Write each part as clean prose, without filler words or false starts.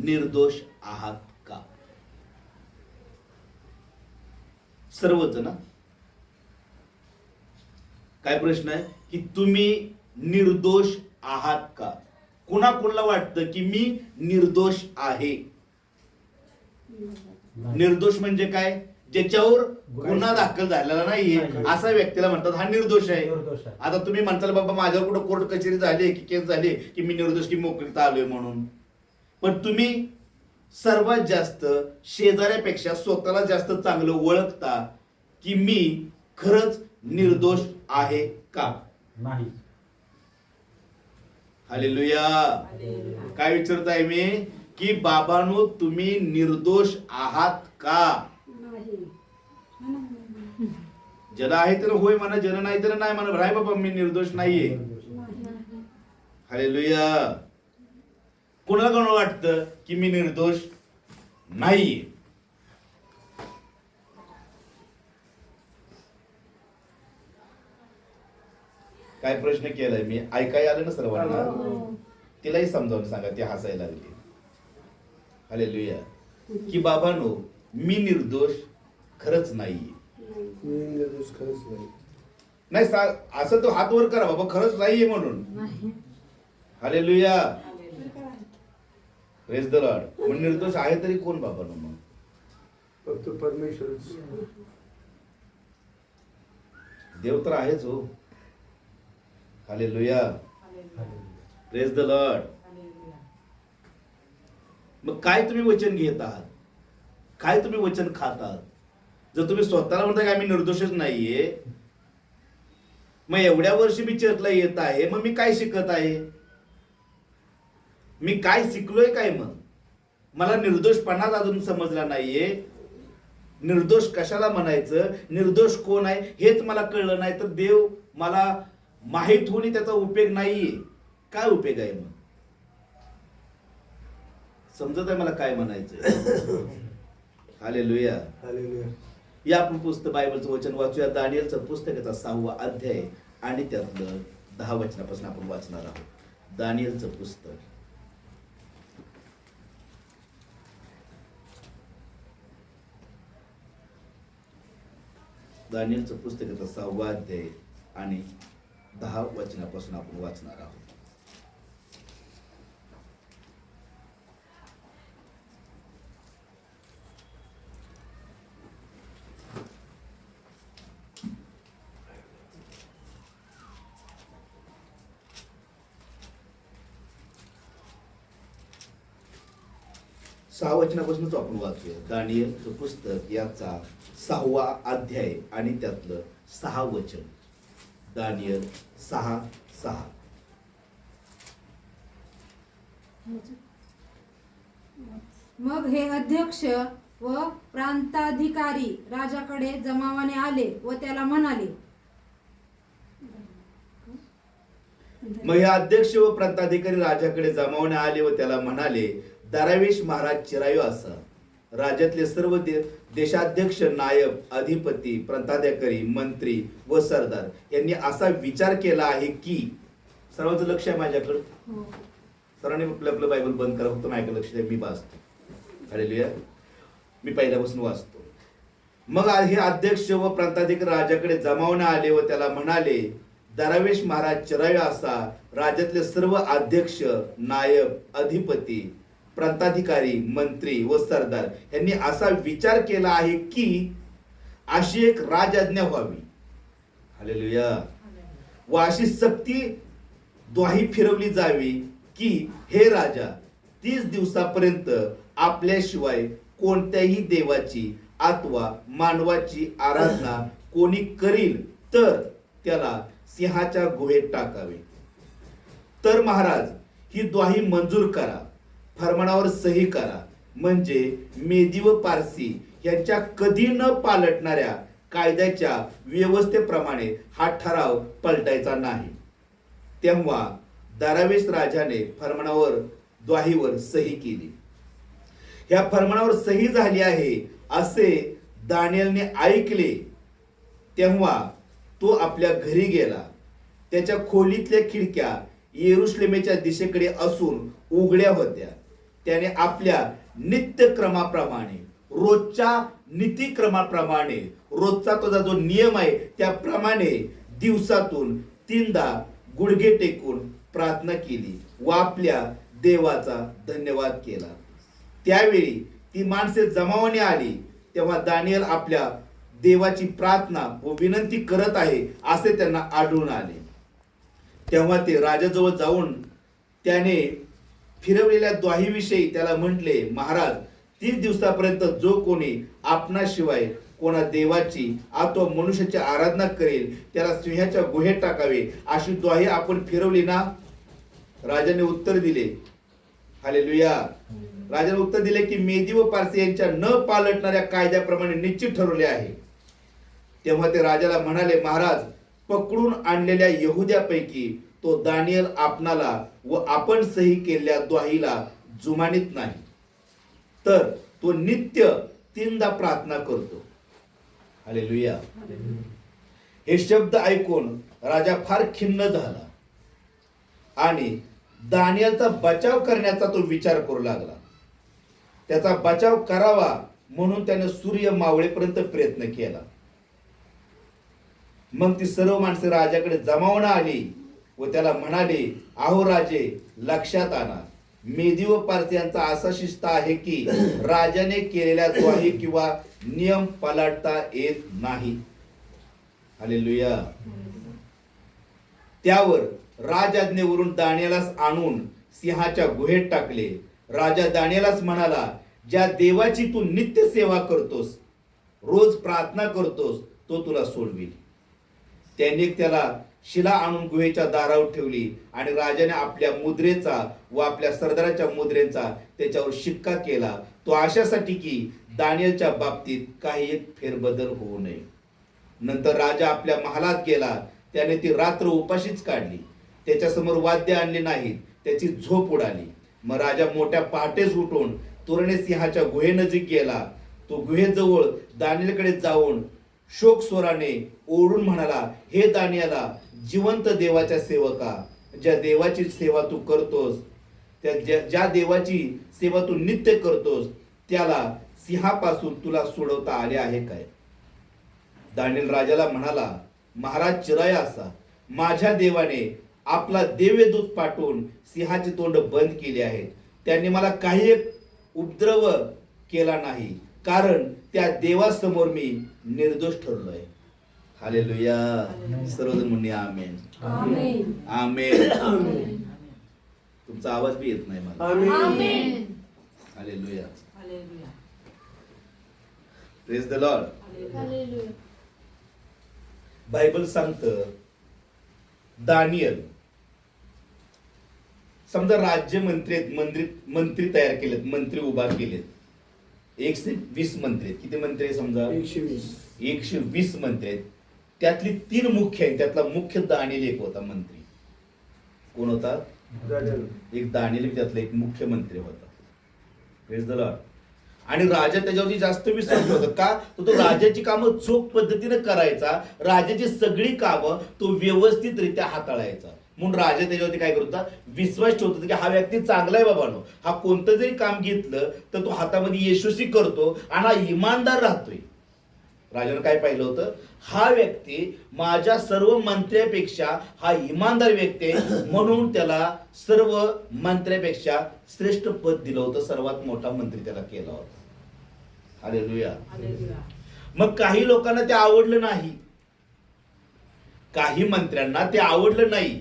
निर्दोष आहात का? सर्वजण. काय प्रश्न आहे की तुम्ही निर्दोष आहात का? कुणाला वाटतं की मी निर्दोष आहे? निर्दोष म्हणजे काय? ज्याच्यावर गुन्हा दाखल झालेला नाहीये असा व्यक्तीला म्हणतात हा निर्दोष आहे. आता तुम्ही म्हणताल बाबा माझ्यावर कुठं कोर्ट कचेरी झाली की केस झाली की मी निर्दोष की मोकळीता आलोय म्हणून. पण तुम्ही सर्वात जास्त शेजाऱ्यापेक्षा स्वतःला जास्त चांगलं ओळखता की मी खरंच निर्दोष आहे का? नाही. हालेलुया. काय विचारताय मी की बाबांनो तुम्ही निर्दोष आहात का? ज्याला आहे त्याला होय म्हणा, ज्याला नाही त्याला नाही म्हणा. नाही बाबा मी निर्दोष नाहीये. हालेलुया. कोणाला वाटतं की मी निर्दोष नाहीये? काय प्रश्न केलाय मी? ऐकाय आलं ना सर्वांना? तिलाही समजावून सांगा. ती हसायला लागली. हालेलुया. की बाबांनो मी निर्दोष खरंच नाहीये. नाही असं तो हात वर करा बाबा खरंच नाहीये म्हणून. हालेलुया. Praise the Lord. मग निर्दोष आहे तरी कोण बाबांनो? मग फक्त परमेश्वर. देव तर आहेच हो. हालेलुया. Praise the Lord. मग काय तुम्ही वचन घेत आहात? काय तुम्ही वचन खात आहात? जर तुम्ही स्वतःला म्हणता की आम्ही निर्दोषच नाहीये, मग एवढ्या वर्षी मी चर्चला येत आहे, मग मी काय शिकत आहे? मी काय शिकलोय काय? मग मला निर्दोषपणाच अजून समजला नाहीये. निर्दोष कशाला म्हणायचं, निर्दोष कोण आहे हेच मला कळलं नाही, तर देव मला माहित होणे त्याचा उपयोग नाहीये. काय उपयोग आहे मग? समजत आहे मला काय म्हणायचं? हालेलुया. हालेलुया. या आपण पुस्तक बायबलचं वचन वाचूया. दानिएलचं पुस्तकाचा 6वा अध्याय आणि त्यातलं 10 वचनापासून आपण वाचणार आहोत. दानिएलचं पुस्तक दानिएलचं पुस्तकाचा 6वा अध्याय आणि 10 वचनापासून आपण वाचणार आहोत. सहा वचनापासूनच आपण वाचूया. दानिएलचं पुस्तक याचा 6वा अध्याय आणि त्यातलं 6 वचन. दानिएल 6:6. मग हे अध्यक्ष व प्रांताधिकारी राजाकडे जमावाने आले व त्याला म्हणाले. मग हे अध्यक्ष व प्रांताधिकारी राजाकडे जमावणे आले व त्याला म्हणाले, दारावेश महाराज चिरायू असा राज्यातले सर्व देशाध्यक्ष, नायब, अधिपती, प्रांताधिकारी, मंत्री व सरदार यांनी असा विचार केला आहे की. सर्वांचं लक्ष आहे माझ्याकडे? सर्वांनी आपलं बायबल बंद करा. फक्त माझ्याकडे लक्ष द्या. मी वाचतो. हालेलुया. मी पहिल्यापासून वाचतो. मग हे अध्यक्ष व प्रांताधिकारी राजाकडे जमावणे आले व त्याला म्हणाले, दारावेश महाराज चिरायू असा राज्यातले सर्व अध्यक्ष, नायब, अधिपती, प्रांताधिकारी, मंत्री व सरदार यांनी असा विचार केला आहे की अशी एक राजआज्ञा व्हावी. हालेलुया. व अशी सक्ती द्वाही फिरवली जावी की हे राजा 30 दिवसापर्यंत आपल्याशिवाय कोणत्याही देवाची अथवा मानवाची आराधना कोणी करील तर त्याला सिंहाच्या गुहेत टाकावे. तर महाराज ही द्वाही मंजूर करा, फरमानावर सही करा, म्हणजे मेदी व पारसी यांच्या कधी न पालटणाऱ्या कायद्याच्या व्यवस्थेप्रमाणे हा ठराव पलटायचा नाही. तेव्हा दारावेश राजाने फरमानावर द्वाहीवर सही केली. ह्या फरमानावर सही झाली आहे असे दानिएलने ऐकले. तेव्हा तो आपल्या घरी गेला. त्याच्या खोलीतल्या खिडक्या येरुशलेमेच्या दिशेकडे असून उघड्या होत्या. त्याने आपल्या नित्यक्रमाप्रमाणे, रोजच्या नीतिक्रमाप्रमाणे, रोजचा तुझा जो नियम आहे त्याप्रमाणे दिवसातून 3दा गुडघे टेकून प्रार्थना केली व आपल्या देवाचा धन्यवाद केला. त्यावेळी ती माणसे जमावाने आली तेव्हा दानिएल आपल्या देवाची प्रार्थना व विनंती करत आहे असे त्यांना आढळून आले. तेव्हा ते राजाजवळ जाऊन त्याने फिरवलेल्या द्वाहीविषयी त्याला म्हटले, महाराज, 30 दिवसापर्यंत जो कोणी आपणाशिवाय कोणा देवाची अथवा मनुष्याची आराधना करेल त्याला सिंहाच्या गुहेत टाकावे अशी द्वाही आपण फिरवली ना? राजाने उत्तर दिले, हालेलुया. राजाने उत्तर दिले की मेदी व पारसी यांच्या न पालटणाऱ्या कायद्याप्रमाणे निश्चित ठरवले आहे. तेव्हा ते राजाला म्हणाले, महाराज, पकडून आणलेल्या यहुद्यापैकी तो दानिएल आपणाला व आपण सही केलेल्या द्वाहीला जुमानीत नाही, तर तो नित्य 3दा प्रार्थना करतो. हालेलुया. हे शब्द ऐकून राजा फार खिन्न झाला आणि दानिएलचा बचाव करण्याचा तो विचार करू लागला. त्याचा बचाव करावा म्हणून त्याने सूर्य मावळेपर्यंत प्रयत्न केला. मग ती सर्व माणसे राजाकडे जमावून आली व त्याला म्हणाले, अहो राजे, लक्षात आणा, मेदी व पारसियांचा असा शिस्त आहे की राजाने केलेल्या द्वाही किंवा नियम पालटता येत नाही. हालेलुया. त्यावर राजआज्ञेवरून दानिएलास आणून सिंहाच्या गुहेत टाकले. राजा दानिएलास म्हणाला, ज्या देवाची तू नित्य सेवा करतोस, रोज प्रार्थना करतोस, तो तुला सोडविल. त्याने त्याला शिला आणून गुहेच्या दारावर ठेवली आणि राजाने आपल्या मुद्रेचा व आपल्या सरदाराच्या मुद्रेचा त्याच्यावर शिक्का केला, तो अशासाठी की दानिएलच्या बाबतीत काही एक फेरबदल होऊ नये. नंतर राजा आपल्या महालात गेला. त्याने ती रात्र उपाशीच काढली. त्याच्यासमोर वाद्य आणले नाहीत. त्याची झोप उडाली. मग राजा मोठ्या पहाटेस उठून तुरणे सिंहाच्या गुहेनजीक गेला. तो गुहेजवळ दानिएलकडे जाऊन शोक स्वराने ओरडून म्हणाला, हे दानिएला, जिवंत देवाच्या सेवका, ज्या देवाची सेवा तू करतोस, ज्या देवाची सेवा तू नित्य करतोस, त्याला सिंहापासून तुला सोडवता आले आहे काय? दानिएल राजाला म्हणाला, महाराज चिराया असा, माझ्या देवाने आपला दिव्यदूत पाठवून सिंहाचे तोंड बंद केले आहेत. त्यांनी मला काही एक उपद्रव केला नाही, कारण त्या देवासमोर मी निर्दोष ठरलोय. हालेलुया. सर्वजण म्हणणे आमेन. आमेन. आमेन. तुमचा आवाज बी येत नाही मला. Amen. Hallelujah. Hallelujah. Praise the lord. Hallelujah. Bible सांगतं, दानिएल समजा राज्यमंत्री मंत्री तयार केलेत, मंत्री उभा केलेत, 120 मंत्री आहेत. किती मंत्री आहे समजा? 120 मंत्री आहेत. त्यातली 3 मुख्य आहेत. त्यातला मुख्य दानिएल एक होता मंत्री. कोण होता? एक दानिएल त्यातला एक मुख्यमंत्री होता. Praise the Lord. आणि राजा त्याच्यावरती जास्त विश्वास होता. का? तो राजाची कामं चोख पद्धतीने करायचा, राजाची सगळी कामं तो व्यवस्थितरित्या हाताळायचा. म्हणून राजा त्याच्यावरती काय करत होता? विश्वास ठेवत होता की हा व्यक्ती चांगला आहे बाबानो, हा कोणतं जरी काम घेतलं तर तो हातामध्ये यशस्वी करतो आणि हा इमानदार राहतोय. राजानं काय पाहिलं होतं? हा व्यक्ती माझ्या सर्व मंत्र्यापेक्षा हा इमानदार व्यक्ती आहे, म्हणून त्याला सर्व मंत्र्यापेक्षा श्रेष्ठ पद दिलं होतं, सर्वात मोठा मंत्री त्याला केला होता. हालेलुया. मग काही लोकांना ते आवडलं नाही, काही मंत्र्यांना ते आवडलं नाही.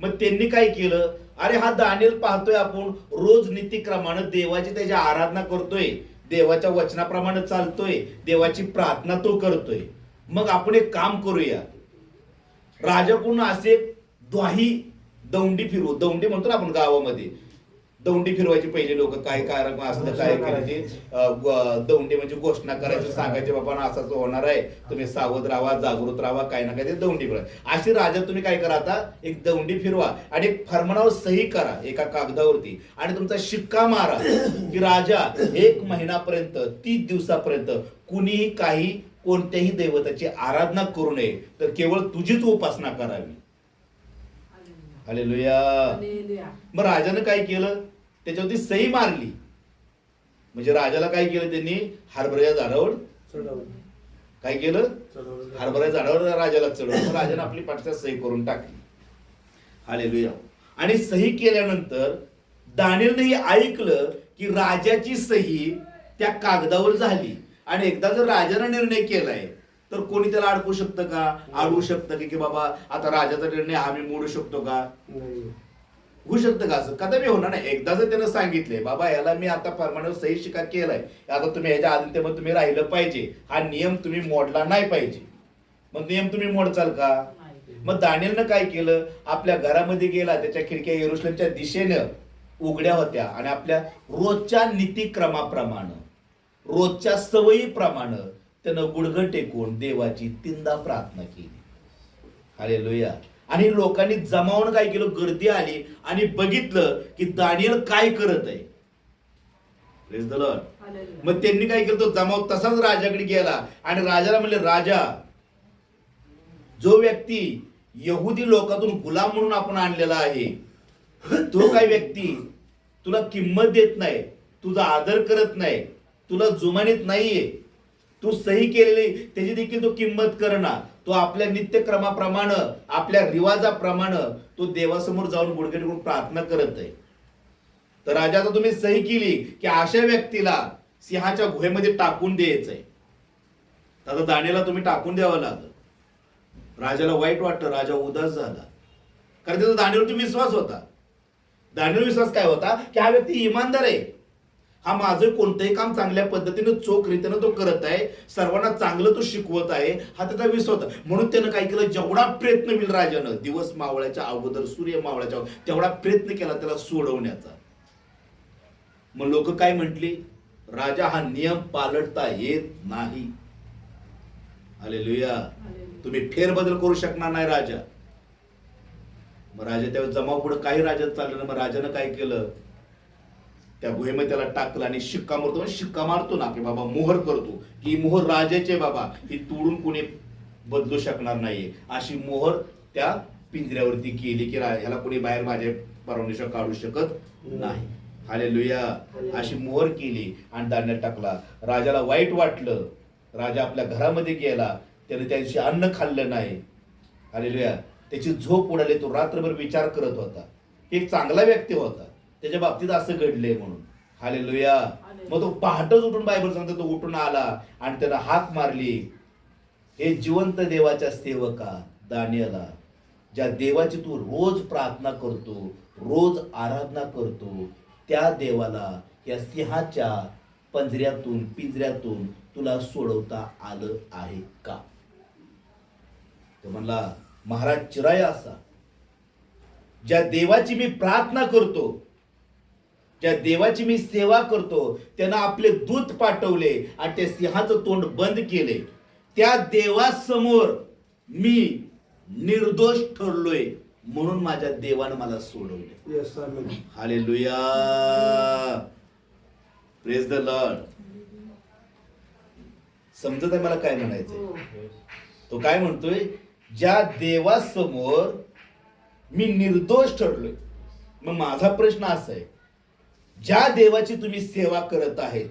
मग त्यांनी काय केलं? अरे हा दानिएल पाहतोय आपण रोज नीतिक्रमाने देवाची त्याची आराधना करतोय, देवाच्या वचनाप्रमाणे चालतोय, देवाची प्रार्थना तो करतोय, मग आपण एक काम करूया, राजाकडून असे दौंडी फिरवू. दौंडी म्हणतो ना आपण गावामध्ये, दौंडी फिरवायची पहिले लोक. काय कारण असलं काय करायचे? दौंडी म्हणजे घोषणा करायची, सांगायचे बाबा असंच होणार आहे, तुम्ही सावध राहा, जागृत राहा, काय ना काय ते दौंडी फिरवा. अशी राजा तुम्ही काय करा, आता एक दौंडी फिरवा आणि एक फरमानावर सही करा एका कागदावरती आणि तुमचा शिक्का मारा की राजा 1 महिन्यापर्यंत 30 दिवसापर्यंत कुणीही काही कोणत्याही दैवताची आराधना करू नये, तर केवळ तुझीच उपासना करावी. हालेलुया. मग राजानं काय केलं? त्याच्यावरती सही मारली म्हणजे राजाला काय केलं त्यांनी? हरभऱ्याच्या झाडावर चढवलं. काय केलं? चढवलं. हरभऱ्याच्या झाडावर राजाला चढवलं. मग राजाने आपली पाठच्या सही करून टाकली. हालेलुया. आणि सही केल्यानंतर दानिएलने ऐकलं की राजाची सही त्या कागदावर झाली. आणि एकदा जर राजाने निर्णय केलाय तर कोणी त्याला अडकू शकतं का? अडवू शकतं की बाबा आता राजाचा निर्णय हा मी मोडू शकतो का? नाही. होऊ शकतं का? असं कदापि होणार नाही. एकदा जर त्यानं सांगितलंय बाबा याला मी आता परमानंट सही शिक्का केलाय, आता तुम्ही ह्याच्या आदित्यमध्ये तुम्ही राहिलं पाहिजे, हा नियम तुम्ही मोडला नाही पाहिजे, मग नियम तुम्ही मोडचाल का? मग दानिएलनं काय केलं? आपल्या घरामध्ये गेला, त्याच्या खिडक्या यरुशलेमच्या दिशेनं उघड्या होत्या आणि आपल्या रोजच्या नीतिक्रमाप्रमाणे, रोजच्या सवयीप्रमाणे त्यानं गुडघं टेकून देवाची 3दा प्रार्थना केली. हालेलुया. आणि लोकांनी जमावून काय केलं? गर्दी आली आणि बघितलं की दानिएल काय करत आहे. Praise the Lord. मग त्यांनी काय केलं? तो जमाव तसाच राजाकडे गेला आणि राजाला म्हणले, राजा, जो व्यक्ती यहुदी लोकातून गुलाम म्हणून आपण आणलेला आहे, तो काय व्यक्ती तुला किंमत देत नाही, तुझा आदर करत नाही, तुला जुमानीत नाहीये, तू सही केलेली त्याची देखील तो किंमत करणार, तो आपल्या नित्यक्रमाप्रमाणे, आपल्या रिवाजाप्रमाणे तो देवासमोर जाऊन गुडघे टेकून प्रार्थना करत आहे. तर राजाचा तुम्ही सही केली की अशा व्यक्तीला सिंहाच्या गुहेमध्ये टाकून द्यायचंय. आता दानिएलला तुम्ही टाकून द्यावं लागलं. राजाला वाईट वाटलं, राजा उदास झाला, कारण त्याचा दानिएलवरती विश्वास होता. दानिएल विश्वास काय होता? की हा व्यक्ती इमानदार आहे, हा माझं कोणतंही काम चांगल्या पद्धतीनं चोख रीतीनं तो करत आहे, सर्वांना चांगलं तो शिकवत आहे, हा त्याचा विश्वास होता. म्हणून त्यानं काय केलं? जेवढा प्रयत्न होईल राजानं, दिवस मावळ्याच्या अगोदर, सूर्य मावळ्याच्या अगोदर, तेवढा प्रयत्न केला त्याला सोडवण्याचा. मग लोक काय म्हटली? राजा हा नियम पालटता येत नाही. हालेलुया. तुम्ही फेरबदल करू शकणार नाही राजा. मग राजा त्यावेळेस जमाव पुढे काही राजा चाललं ना, मग राजानं काय केलं? त्या गुहेमध्ये त्याला टाकलं आणि शिक्का मारतो. शिक्का मारतो ना की बाबा मोहर करतो की मोहर राजाचे बाबा, ही तोडून कोणी बदलू शकणार नाहीये, अशी मोहर त्या पिंजऱ्यावरती केली की ह्याला कोणी बाहेर माझ्या परवानगीशिवाय काढू शकत नाही. हालेलुया. अशी मोहर केली आणि दाण्यात टाकला. राजाला वाईट वाटलं, राजा आपल्या घरामध्ये गेला, त्याने त्या दिवशी अन्न खाल्लं नाही. हालेलुया. त्याची झोप उडाली, तो रात्रभर विचार करत होता. एक चांगला व्यक्ती होता, त्याच्या बाबतीत असं घडलंय म्हणून. हालेलुया. मग तो पहाटच उठून, बायबल सांगतो, तो उठून आला आणि त्याला हाक मारली, हे जिवंत देवाच्या सेवका दानिएला, ज्या देवाची तू रोज प्रार्थना करतो, रोज आराधना करतो, त्या देवाला या सिंहाच्या पिंजऱ्यातून तुला सोडवता आलं आहे का? तो म्हणला, महाराज चिराय असा, ज्या देवाची मी प्रार्थना करतो, ज्या देवाची मी सेवा करतो, त्यानं आपले दूत पाठवले आणि त्या सिंहाचं तोंड बंद केले, त्या देवासमोर मी निर्दोष ठरलोय, म्हणून माझ्या देवानं मला सोडवले. Yes, amen. Hallelujah. Praise the Lord. समजत आहे मला काय म्हणायचंय? तो काय म्हणतोय? ज्या देवासमोर मी निर्दोष ठरलोय. मग माझा प्रश्न असा आहे, ज्या देवाची तुम्ही सेवा करत आहेत,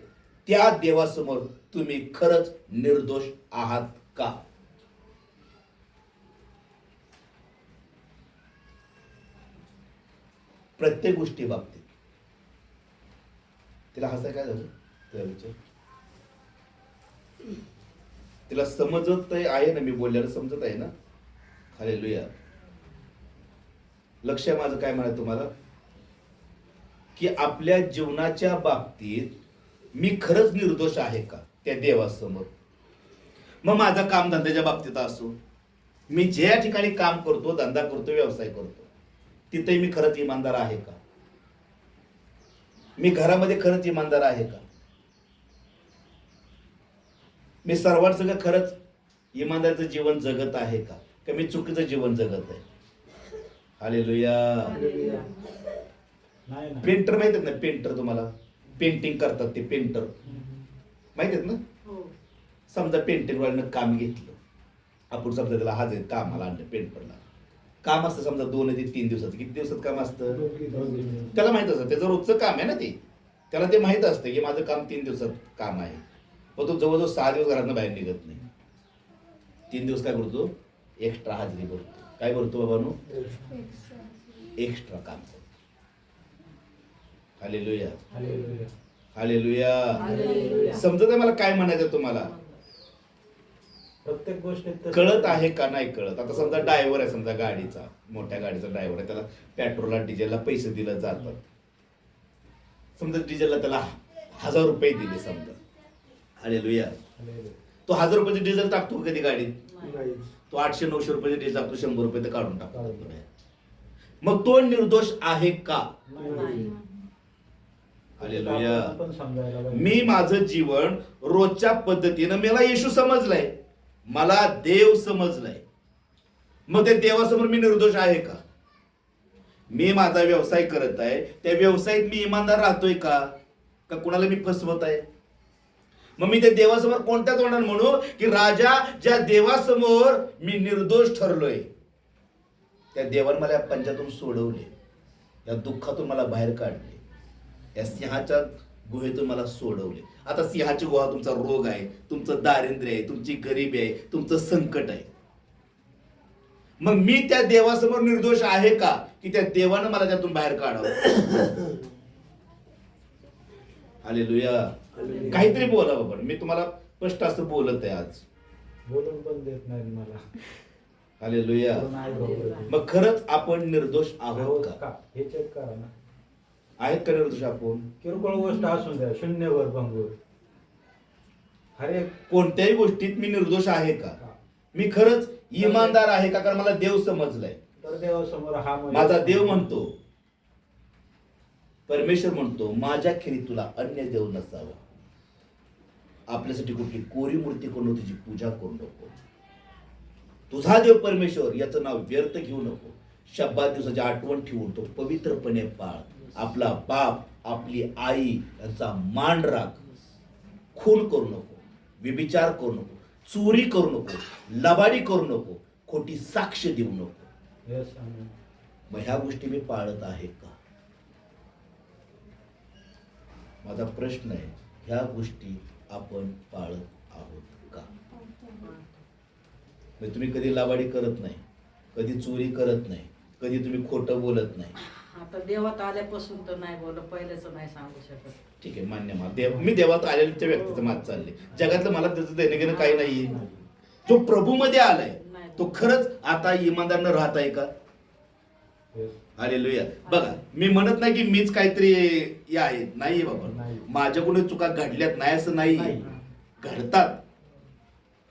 त्या देवासमोर तुम्ही खरंच निर्दोष आहात का? प्रत्येक गोष्टी बाबतीत. तिला हसाय काय झालं? तिला समजत आहे ना, मी बोलल्याला समजत आहे ना? हालेलुया. लक्ष आहे माझं काय म्हणायचं तुम्हाला, की आपल्या जीवनाच्या बाबतीत मी खरंच निर्दोष आहे का त्या देवासमोर? मग माझा काम धंद्याच्या बाबतीत असो, मी ज्या ठिकाणी काम करतो, धंदा करतो, व्यवसाय करतो, तिथे मी खरंच इमानदार आहे का? मी घरामध्ये खरंच इमानदार आहे का? मी सर्वांसंग खरंच इमानदारीचं जीवन जगत आहे का? का मी चुकीचं जीवन जगत आहे? हालेलुया. पेंटर माहित आहेत ना? पेंटर, तुम्हाला पेंटिंग करतात ते पेंटर माहित आहेत ना? समजा पेंटिंग वाल्यानं काम घेतलं, आपण समजा त्याला हजर कामाला आणलं. पेंटरला काम असतं समजा 2 ते 3 दिवसाचं. किती दिवसात काम असतं? त्याला माहित असतं, त्याचं रोजचं काम आहे ना ते. त्याला ते माहित असतं की माझं काम 3 दिवसात काम आहे, पण तो जवळजवळ 6 दिवस घरातनं बाहेर निघत नाही. 3 दिवस काय करतो? एक्स्ट्रा हाजरी भरतो. काय भरतो बाबांनो? एक्स्ट्रा काम करतो. Hallelujah, hallelujah. हालेलुया. हालेलुया. समजत आहे मला काय म्हणायचं तुम्हाला? प्रत्येक गोष्टीत तसं- कळत आहे का नाही कळत? आता समजा ड्रायव्हर आहे, समजा गाडीचा, मोठ्या गाडीचा ड्रायव्हर आहे, त्याला पेट्रोलला डिझेलला पैसे दिले जातात. समजा डिझेलला त्याला 1000 रुपये दिले समजा. हालेलुया. हालेलुया. तो 1000 रुपयाचे डिझेल टाकतो का कधी गाडीत? नाहीच. तो 800-900 रुपयाचे डिझेल टाकतो, 100 रुपये तर काढून टाकतो. काढून. मग तो निर्दोष आहे का? नाही. हालेलुया. आपण पण समजायला पाहिजे. मी माझं जीवन रोजच्या पद्धतीनं, मला येशू समजलाय, मला देव समजलाय, मग त्या देवासमोर मी निर्दोष आहे का? मी माझा व्यवसाय करत आहे, त्या व्यवसायात मी इमानदार राहतोय का कुणाला मी फसवत आहे? मग मी त्या देवासमोर कोणत्या तोंडाने म्हणू की राजा, ज्या देवासमोर मी निर्दोष ठरलोय, त्या देवाने मला या पंजातून सोडवले, या दुःखातून मला बाहेर काढले, या सिंहाच्या गुहेतून मला सोडवले. आता सिंहाची गुहा तुमचा रोग आहे, तुमचं दारिद्र्य आहे, तुमची गरिबी आहे, तुमचं संकट आहे. मग मी त्या देवासमोर निर्दोष आहे का की त्या देवानं मला त्यातून बाहेर काढावं? हालेलुया. हालेलुया. काहीतरी बोला बाबा, मी तुम्हाला स्पष्ट असं बोलत आहे आज. बोलून पण देत नाही मला. हालेलुया. बोलून आहे बरोबर. मग खरंच आपण निर्दोष आहोत आहोत का? का? हे चेक करा ना. आहेत का निर्दोष आपण? किरकोळ गोष्ट असून द्या, शून्यवर भंगूर, हर एक कोणत्याही गोष्टीत मी निर्दोष आहे का? मी खरंच इमानदार आहे का? कारण मला देव समजलाय. तर देवासमोर हा माझा देव म्हणतो, परमेश्वर म्हणतो, माझ्या खेरी तुला अन्य देव नसावा. आपल्यासाठी कुठली कोरी मूर्ती करून तुझी पूजा करू नको. तुझा देव परमेश्वर याचं नाव व्यर्थ घेऊ नको. शब्दात दिवसाची आठवण ठेवून तो पवित्रपणे पाळ. आपला बाप, आपली आई यांचा मान राख. खून करू नको, व्यभिचार करू नको, चोरी करू नको, लबाडी करू नको, खोटी साक्ष देऊ नको. Yes, amen. मग ह्या गोष्टी मी पाळत आहे का? माझा प्रश्न आहे, ह्या गोष्टी आपण पाळत आहोत का? म्हणजे तुम्ही कधी लबाडी करत नाही, कधी चोरी करत नाही, कधी तुम्ही खोटं बोलत नाही. आता देवात आल्यापासून तर नाही बोल, पहिलेच नाही सांगू शकत. ठीक आहे, मान्य मा देव, मी देवात आलेल्या व्यक्तीचं मात चालले, जगातलं मला त्याचं देणं घेणं काही नाहीये. जो प्रभू मध्ये आलाय तो खरंच आता इमानदार राहत आहे का? Yes. हालेलुया. बघा, मी म्हणत नाही की मीच काहीतरी हे आहे, नाहीये बाबा, नाही. माझ्याकडून चुका घडल्यात नाही असं नाही, नाही. घडतात.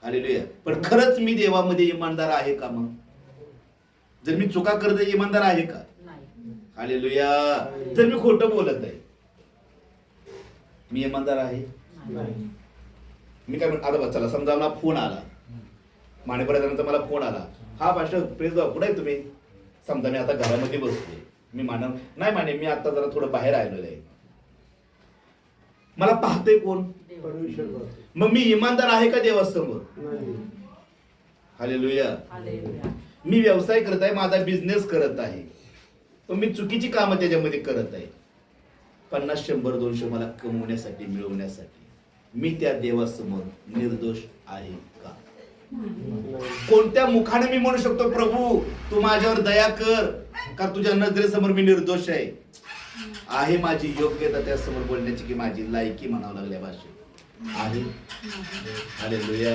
हालेलुया. पण खरंच मी देवामध्ये इमानदार आहे का? मग जर मी चुका करत आहे, इमानदार आहे का? नाही. हालेलुया. जर मी खोटं बोलत आहे, मी इमानदार आहे? नाही. मी काय म्हणतो, आता बघ, चला समजा मला फोन आला, मानेपर्यंत मला फोन आला, हा पास्टर प्रेज बाबा कुठे आहे तुम्ही? समजा मी आता घरामध्ये बसले, मी नाही माने, मी आता जरा थोडं बाहेर आलेलो आहे. मला पाहतोय कोण? परमेश्वर बाप. मग मी इमानदार आहे का देवासमोर? नाही. हालेलुया. हालेलुया. मी व्यवसाय करत आहे, माझा बिझनेस करत आहे, पण मी चुकीची कामं त्याच्यामध्ये करत आहे. 50, 100, 200 मला कमवण्यासाठी, मिळवण्यासाठी मी त्या देवासमोर निर्दोष आहे का? नाही. कोणत्या मुखाने मी म्हणू शकतो, प्रभू तू माझ्यावर दया कर, का तुझ्या नजरेसमोर मी निर्दोष आहे माझी योग्यता त्यासमोर बोलण्याची की माझी लायकी म्हणावं लागल्या भाषेत आहे? हालेलुया.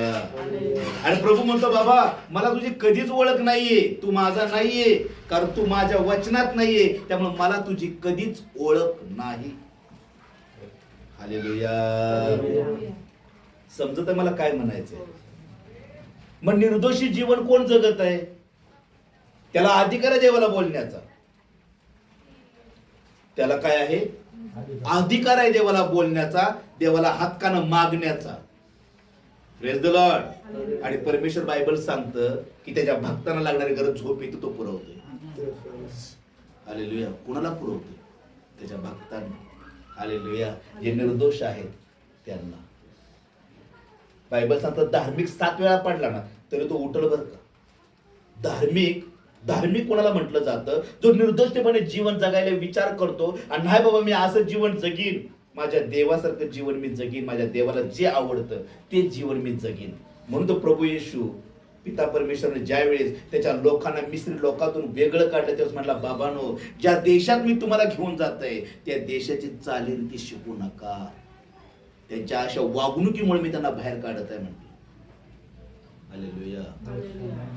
आणि प्रभू म्हणतो, बाबा मला तुझी कधीच ओळख नाहीये, तू माझा नाहीये, कारण तू माझ्या वचनात नाहीये, त्यामुळे मला तुझी कधीच ओळख नाही. हालेलुया. समजत आहे मला काय म्हणायचंय? मग निर्दोषी जीवन कोण जगत आहे? त्याला अधिकार आहे देवाला बोलण्याचा. त्याला काय आहे? अधिकार आहे देवाला बोलण्याचा, देवाला हक्कानं मागण्याचा. Praise the Lord. आणि परमेश्वर बायबल सांगतं की त्याच्या भक्तांना लागणारी गरज झोप येते तो पुरवतोय. हालेलुया. कुणाला पुरवतोय? त्याच्या भक्तांना. हालेलुया. जे निर्दोष आहेत त्यांना. बायबल सांगतं धार्मिक 7 वेळा पडला ना तरी तो उठल बरं का. धार्मिक कोणाला म्हटलं जातं? जो निर्दोषपणे जीवन जगायला विचार करतो आणि नाही बाबा मी असं जीवन जगीन, माझ्या देवासारखं जीवन मी जगीन, माझ्या देवाला जे आवडतं ते जीवन मी जगीन. म्हणून तो प्रभू येशू पिता परमेश्वरने ज्या वेळेस त्याच्या लोकांना मिस्री लोकातून वेगळं काढलं त्यावेळेस म्हटला, बाबांनो, ज्या देशात मी तुम्हाला घेऊन जातोय त्या देशाची चालीरीती शिकू नका, त्यांच्या अशा वागणुकीमुळे मी त्यांना बाहेर काढत आहे म्हटलं. Hallelujah,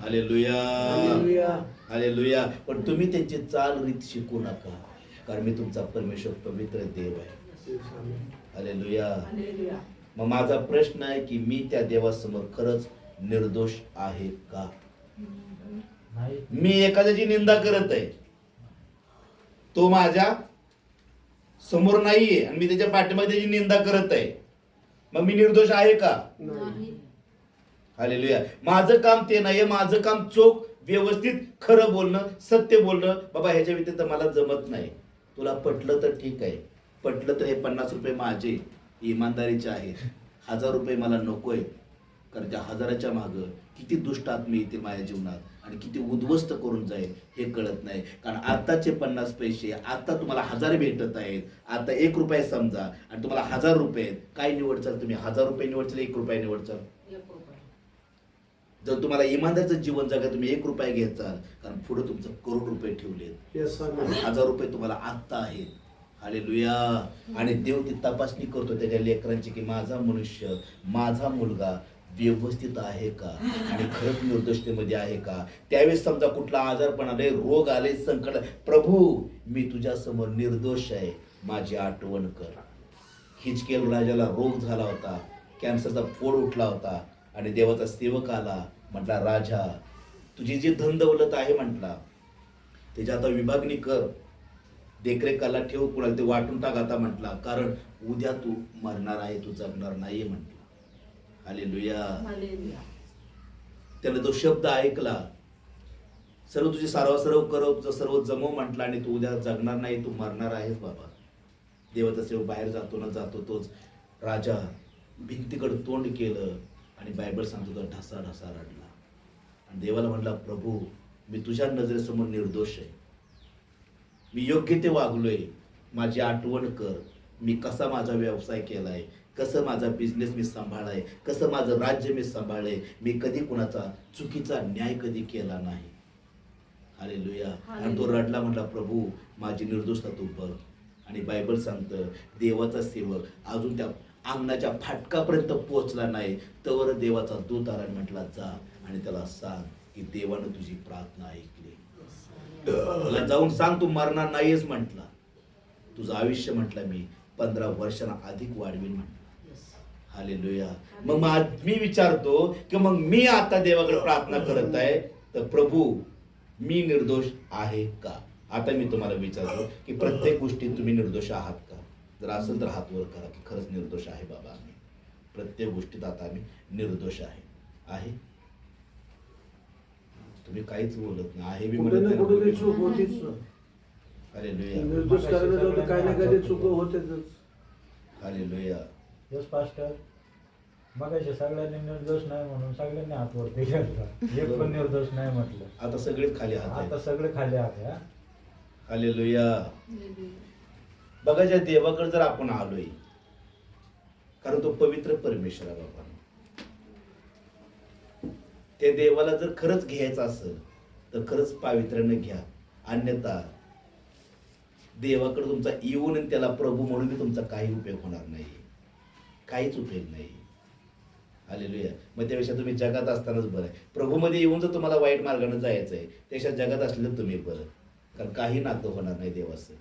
hallelujah, hallelujah. पण तुम्ही त्यांची चालरीत शिकू नका, कारण मी तुमचा परमेश्वर पवित्र देव आहे. हालेलुया. मग माझा प्रश्न आहे की मी त्या देवासमोर खरंच निर्दोष आहे का? नाही. मी एखाद्याची निंदा करत आहे, तो माझ्या समोर नाहीये आणि मी त्याच्या पाठीमागे त्याची निंदा करत आहे, मग मी निर्दोष आहे का? हालेलुया. माझं काम ते नाहीये, माझं काम चोख व्यवस्थित खरं बोलणं, सत्य बोलणं. बाबा ह्याच्या व्यतिरिक्त मला जमत नाही. तुला पटलं तर ठीक आहे, पटलं तर हे 50 रुपये माझे इमानदारीचे आहेत, 1000 रुपये मला नकोय, कारण त्या 1000च्या मागं किती दुष्ट आत्मे येतील माझ्या जीवनात आणि किती उद्ध्वस्त करून जाईल हे कळत नाही. कारण आताचे 50 पैसे, आता तुम्हाला 1000 भेटत आहेत, आता 1 रुपया समजा आणि तुम्हाला 1000 रुपये आहेत. काय निवडचाल तुम्ही? 1000 रुपये निवडचाल, 1 रुपया निवडचाल? जर तुम्हाला इमानदारीचं जीवन जगा तुम्ही 1 रुपया घ्यायचाल, कारण पुढे तुमचं करोड रुपये ठेवलेत, 1000 रुपये तुम्हाला आत्ता आहेत. हालेलुया. आणि देव ती तपासणी करतो त्याच्या लेकरांची की माझा मनुष्य, माझा मुलगा व्यवस्थित आहे का आणि खरंच निर्दोषतेमध्ये आहे का. त्यावेळेस समजा कुठला आजारपण आले, रोग आले, संकट, प्रभू मी तुझ्या समोर निर्दोष आहे, माझी आठवण कर. हिजकेल राजाला रोग झाला होता, कॅन्सरचा फोड उठला होता आणि देवाचा सेवक आला, म्हटला, राजा तुझी जी धन दौलत आहे म्हटला त्याची आता विभागणी कर, देखरेखाला ठेव, कुणाला ते वाटून टाक आता म्हटला, कारण उद्या तू मरणार आहे, तू जगणार नाहीये म्हटला. हालेलुया. त्याने तो शब्द ऐकला, सर्व तुझे सर्व करव, तुझं सर्व जमव म्हटला आणि तू उद्या जगणार नाही, तू मरणार आहेस बाबा. देवाचा सेवक बाहेर जातो ना जातो तोच राजा भिंतीकडे तोंड केलं आणि बायबल सांगतो तो ढसा ढसा रडला आणि देवाला म्हटला, प्रभू मी तुझ्या नजरेसमोर निर्दोष आहे, मी योग्य ते वागलोय, माझी आठवण कर, मी कसा माझा व्यवसाय केलाय, कसं माझा बिझनेस मी सांभाळाय, कसं माझं राज्य मी सांभाळलंय, मी कधी कुणाचा चुकीचा न्याय कधी केला नाही. हालेलुया. आणि तो रडला, म्हटला, प्रभू माझी निर्दोषता तू बघ. आणि बायबल सांगतं देवाचा सेवक अजून त्या अंगणाच्या फाटकापर्यंत पोहोचला नाही तवर देवाचा दूत आला आणि म्हटला, जा आणि त्याला सांग की देवानं तुझी प्रार्थना ऐकली. तुला जाऊन सांग तू मरणार नाहीस म्हटला, तुझं आयुष्य म्हटलं मी 15 वर्षांना अधिक वाढवीन म्हटलं. हालेलुया. मग मी विचारतो की मग मी आता देवाकडे प्रार्थना करत आहे तर प्रभू मी निर्दोष आहे का? आता मी तुम्हाला विचारतो की प्रत्येक गोष्टीत तुम्ही निर्दोष आहात का? जर असेल तर हात वर करा की खरंच निर्दोष आहे बाबा, आम्ही प्रत्येक गोष्टीत आता आम्ही निर्दोष आहे. तुम्ही काहीच बोलत नाही. आहे बी म्हणत नाही. हालेलुया. निर्दोष करण्याचं काही ना काही चूक होतेच. हालेलुया. यस पास्टर, मगाशी सगळ्यांनी निर्दोष नाही म्हणून सगळ्यांनी हात वरती घेतला, एक पण निर्दोष नाही म्हटलं. आता सगळेच खाली हात आहेत. आता सगळे खाली आहे. हा? हालेलुया. बघा ज्या देवाकडे जर आपण आलोय, कारण तो पवित्र परमेश्वर आहे बाबा, त्या देवाला जर खरंच घ्यायचं असेल तर खरंच पावित्र्यानं घ्या, अन्यथा देवाकडे तुमचा येऊन आणि त्याला प्रभू म्हणून तुमचा काही उपयोग होणार नाही, काहीच उपयोग नाही. हालेलुया. मग त्यापेक्षा तुम्ही जगात असतानाच बरं आहे. प्रभूमध्ये येऊन जर तुम्हाला वाईट मार्गाने जायचं आहे त्यापेक्षा जगात असलेलं तुम्ही बरं, कारण काही नातं होणार नाही देवाचं,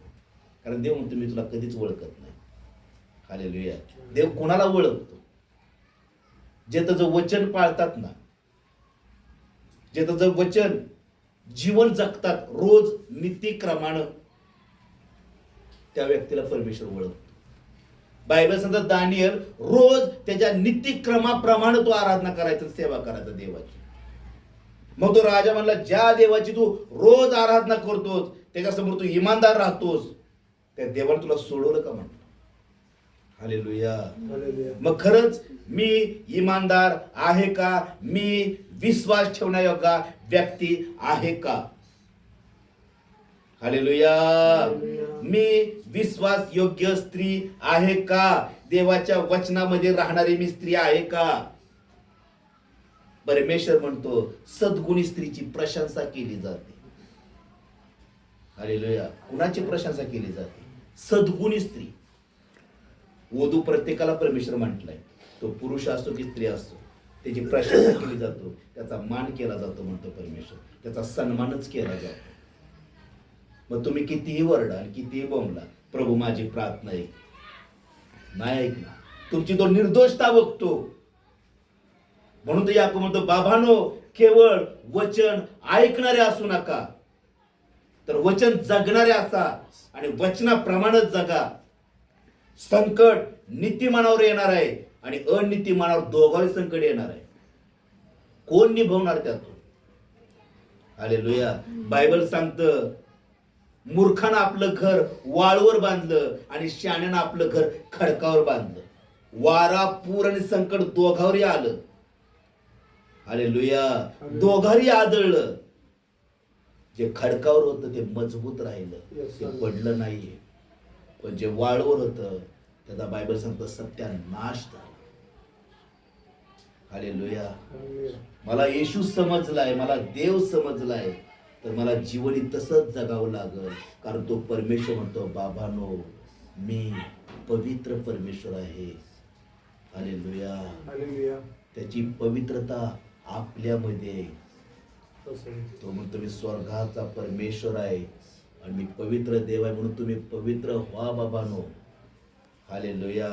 कारण देव म्हणतो मी तुला कधीच ओळखत नाही. हालेलुया. देव कोणाला ओळखतो? जे त्याचं वचन पाळतात ना, जे त्याचं वचन जीवन जगतात रोज नीतिक्रमानं, त्या व्यक्तीला परमेश्वर ओळखतो. बायबल सांगतात दानियल रोज त्याच्या नीतिक्रमाप्रमाणे तो आराधना करायचा, सेवा करायचा देवाची. मग तो राजा म्हणला, ज्या देवाची तू रोज आराधना करतोस, त्याच्यासमोर तू इमानदार राहतोस, त्या देवाने तुला सोडवलं का म्हटलं. हालेलुया. मग खरंच मी इमानदार आहे का? मी विश्वास ठेवण्यायोग्य व्यक्ती आहे का? हालेलुया. मी विश्वास योग्य स्त्री आहे का? देवाच्या वचनामध्ये राहणारी मी स्त्री आहे का? परमेश्वर म्हणतो सद्गुणी स्त्रीची प्रशंसा केली जाते. हालेलुया. कुणाची प्रशंसा केली जाते? सद्गुणी स्त्री. वधू प्रत्येकाला परमेश्वर म्हटलाय, तो पुरुष असतो की स्त्री असतो, त्याची प्रशंसा केली जातो, त्याचा मान केला जातो म्हणतो परमेश्वर, त्याचा सन्मानच केला जातो. मग तुम्ही कितीही वरडाल, कितीही बोंबला, प्रभू माझी प्रार्थना ऐक, नाही ऐकणार. तुमची तो निर्दोषता बघतो. म्हणून तर याकूब म्हणतो बाबांनो, केवळ वचन ऐकणारे असू नका, तर वचन जगणारे असा आणि वचनाप्रमाणेच जगा. संकट नीतिमानावर येणार आहे आणि अनितिमानावर दोघांही संकट येणार आहे. कोण निभवणार त्यातून? हालेलुया. बायबल सांगतं मूर्खानं आपलं घर वाळूवर बांधलं आणि शहाण्यानं आपलं घर खडकावर बांधलं. वारा, पूर आणि संकट दोघांवरही आलं. हालेलुया. दोघांही आदळलं. जे खडकावर होतं ते मजबूत राहिलं, ते पडलं नाहीये. पण जे वाळूवर होतं त्याचा बायबल सांगतं सत्यानाश झाला. हालेलुया. मला येशू समजलाय, मला देव समजलाय, तर मला जीवनी तसंच जगावं लागल. कारण तो परमेश्वर म्हणतो बाबांनो, मी पवित्र परमेश्वर आहे. हालेलुया. त्याची पवित्रता आपल्यामध्ये आहे. तो म्हणतो मी स्वर्गाचा परमेश्वर आहे आणि मी पवित्र देव आहे, म्हणून तुम्ही पवित्र व्हा बाबांनो. हालेलुया.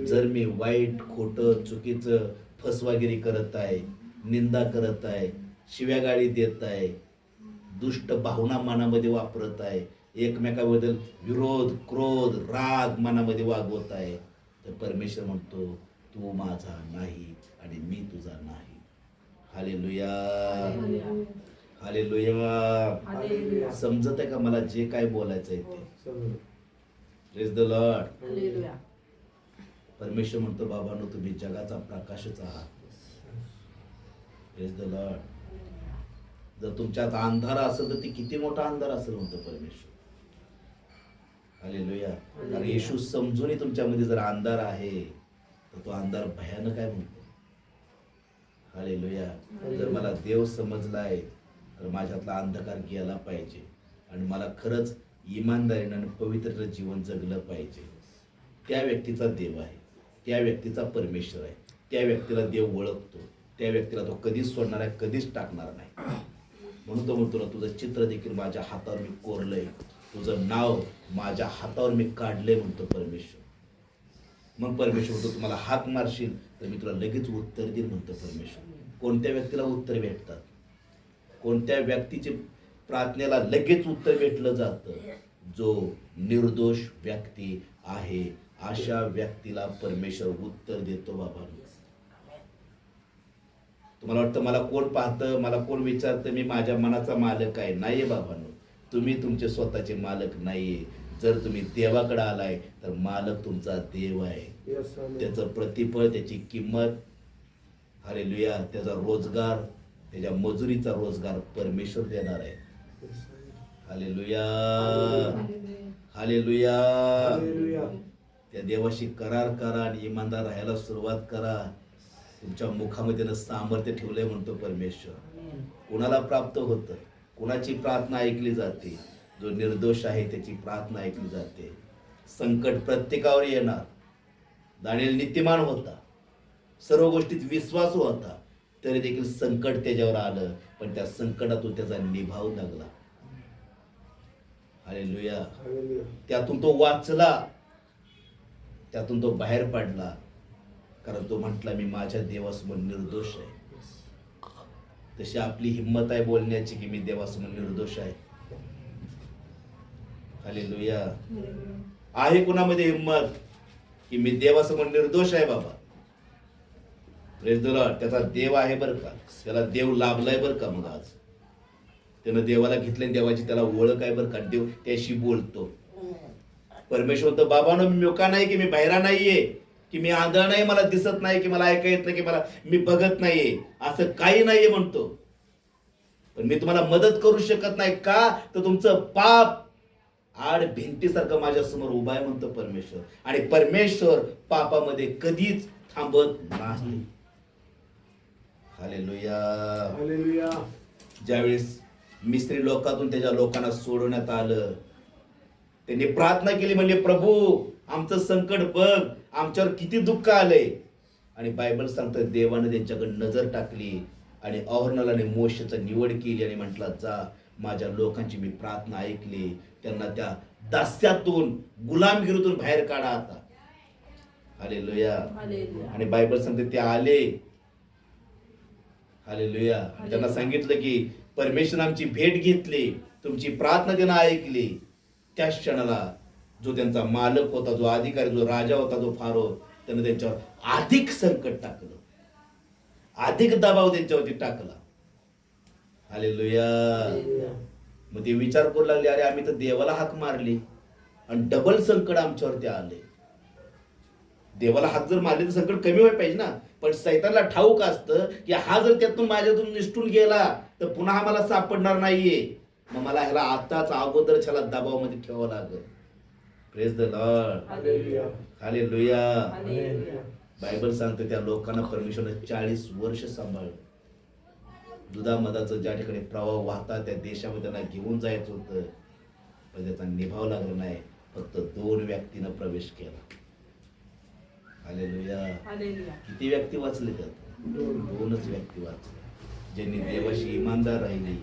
जर मी वाईट, खोटं, चुकीचं, फसवागिरी करत आहे, निंदा करत आहे, शिव्यागाळी देत आहे, दुष्ट भावना मनामध्ये वापरत आहे, एकमेकाबद्दल विरोध, क्रोध, राग मनामध्ये वागवत आहे, तर परमेश्वर म्हणतो तू माझा नाही आणि मी तुझा नाही. हालेलुया. हालेलुया. समजत आहे का मला जे काय बोलायचं आहे ते? Praise the lord. हालेलुया. परमेश्वर म्हणतो बाबांनो, तुम्ही जगाचा प्रकाशच आहात. Praise the Lord. जर तुमच्यात अंधार असेल तर ते किती मोठा अंधार असेल म्हणतो परमेश्वर. हालेलुया. कारण येशू समजूनही तुमच्यामध्ये जर अंधार आहे तर तो अंधार भयानक आहे म्हणतो. हालेलुया. जर मला देव समजलाय तर माझ्यातला अंधकार गेला पाहिजे आणि मला खरंच इमानदारीनं आणि पवित्र जीवन जगलं पाहिजे. त्या व्यक्तीचा देव आहे, त्या व्यक्तीचा परमेश्वर आहे, त्या व्यक्तीला देव ओळखतो, त्या व्यक्तीला तो कधीच सोडणार आहे, कधीच टाकणार नाही. म्हणून तो म्हणतो ना, तुझं चित्र देखील माझ्या हातावर मी कोरलंय, तुझं नाव माझ्या हातावर मी काढलंय म्हणतो परमेश्वर. मग परमेश्वर म्हणतो तुम्हाला हाक मारशील तर मी तुला लगेच उत्तर देईल म्हणतो परमेश्वर. कोणत्या व्यक्तीला उत्तर भेटतात? कोणत्या व्यक्तीचे प्रार्थनेला लगेच उत्तर भेटलं जातं? जो निर्दोष व्यक्ती आहे अशा व्यक्तीला परमेश्वर उत्तर देतो बाबांनो. तुम्हाला वाटतं मला कोण पाहतं, मला कोण विचारतं, मी माझ्या मनाचा मालक आहे? नाहीये बाबांनो, तुम्ही तुमचे स्वतःचे मालक नाहीये. जर तुम्ही देवाकडे आलाय तर मालक तुमचा देव आहे. त्याचं प्रतिफळ, त्याची किंमत, हालेलुया, त्याचा रोजगार, त्याच्या मजुरीचा रोजगार परमेश्वर देणार आहे. हालेलुया. हालेलुया. त्या देवाशी करार करा आणि इमानदार राहायला सुरुवात करा. तुमच्या मुखामध्ये सामर्थ्य ठेवलंय म्हणतो परमेश्वर. कुणाला प्राप्त होतं? कुणाची प्रार्थना ऐकली जाते? जो निर्दोष आहे त्याची प्रार्थना ऐकली जाते. संकट प्रत्येकावर येणार. दानिएल नीतिमान होता, सर्व गोष्टीत विश्वासू होता, तरी देखील संकट त्याच्यावर आलं, पण त्या संकटातून त्याचा निभाव लागला. हालेलुया. त्यातून तो वाचला, त्यातून तो बाहेर पडला, कारण तो म्हटला मी माझ्या देवासमोर निर्दोष आहे. तशी आपली हिंमत आहे बोलण्याची की मी देवासमोर निर्दोष आहे. हालेलुया. आहे कुणामध्ये हिंमत की मी देवासमोर निर्दोष आहे बाबा? Praise the Lord. त्याचा देव आहे बरं का, त्याला देव लाभलाय बरं का. मग आज त्यानं देवाला घेतले, देवाची त्याला ओळख आहे बरं का. देव त्याशी बोलतो. परमेश्वर तर बाबांनो, मी मोका नाही की मी बहिरा नाहीये, की मी आंधळा नाही, मला दिसत नाही, की मला ऐका येत नाही, की मला मी बघत नाहीये, असं काही नाहीये म्हणतो. पण मी तुम्हाला मदत करू शकत नाही का? तर तुमचं पाप आड भिंतीसारखं माझ्या समोर उभा आहे म्हणतो परमेश्वर. आणि परमेश्वर पापामध्ये कधीच थांबत नाही. हालेलुया. हालेलुया. ज्यावेळेस मिस्त्री लोकातून त्याच्या लोकांना सोडवण्यात आलं, त्यांनी प्रार्थना केली, म्हणले प्रभू आमचं संकट बघ, आमच्यावर किती दुःख आलंय. आणि बायबल सांगतं देवाने त्यांच्याकडे नजर टाकली आणि अहरोनाला मोशेची निवड केली आणि म्हटलं जा, माझ्या लोकांची मी प्रार्थना ऐकली, त्यांना त्या दास्यातून गुलामगिरीतून बाहेर काढा आता. हालेलुया. हालेलुया. आणि बायबल सांगते ते आले. हालेलुया. त्यांना सांगितलं की परमेश्वर आमची भेट घेतली, तुमची प्रार्थना त्यांना ऐकली. त्याच क्षणाला जो त्यांचा मालक होता, जो अधिकारी, जो राजा होता, जो फारो, त्यानं त्यांच्यावर अधिक संकट टाकलं, अधिक दबाव त्यांच्यावरती टाकला. हालेलुया. मग ते विचार करू लागले, अरे आम्ही तर देवाला हाक मारली आणि डबल संकट आमच्यावरती आले. देवाला हाक जर मारले तर संकट कमी व्हायला पाहिजे ना. पण सैतानला ठाऊक असतं की हा जर त्यातून माझ्यातून निसटून गेला तर पुन्हा मला सापडणार नाहीये. मग मला ह्याला आताच अगोदर ह्याला दबावामध्ये ठेवावं लागेल. Praise the lord. Hallelujah. Hallelujah. Hallelujah. Bible सांगते त्या लोकांना परमेश्वरने 40 वर्ष सांभाळलं. दुधामधाचं ज्या ठिकाणी प्रवाह वाहता त्या देशामध्ये त्यांना घेऊन जायचं होतं, पण त्याचा निभाव लागला नाही. फक्त 2 व्यक्तीनं प्रवेश केला. हालेलुया. हालेलुया. किती व्यक्ती वाचले त्यात? 2च व्यक्ती वाचले, ज्यांनी देवाशी इमानदार राहिली,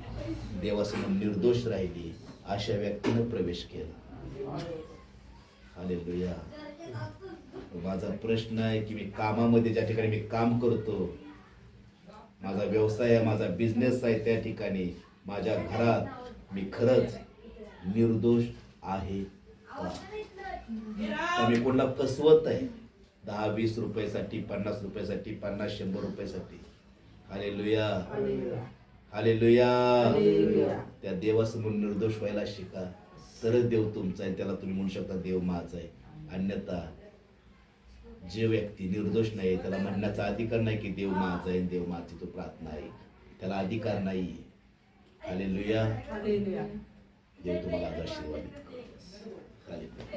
देवासमोर निर्दोष राहिली, अशा व्यक्तीनं प्रवेश केला. हालेलुया. माझा प्रश्न आहे की मी कामामध्ये ज्या ठिकाणी मी काम करतो, माझा व्यवसाय आहे, माझा बिझनेस आहे, त्या ठिकाणी माझ्या घरात मी खरंच निर्दोष आहे का? मी कोणाला फसवत आहे 10-20 रुपयासाठी, 50 रुपयासाठी, 50-100 रुपयासाठी? हालेलुया. हालेलुया. हालेलुया. त्या देवासमोर निर्दोष व्हायला शिका, तरच देव तुमचा आहे. त्याला तुम्ही म्हणू शकता देव माझा आहे. अन्यथा जे व्यक्ती निर्दोष नाही त्याला म्हणण्याचा अधिकार नाही की देव माझा आहे, देव माझी तो प्रार्थना आहे, त्याला अधिकार नाही. हालेलुया. हालेलुया. देव तुम्हाला आज आशीर्वादित करो. हालेलुया.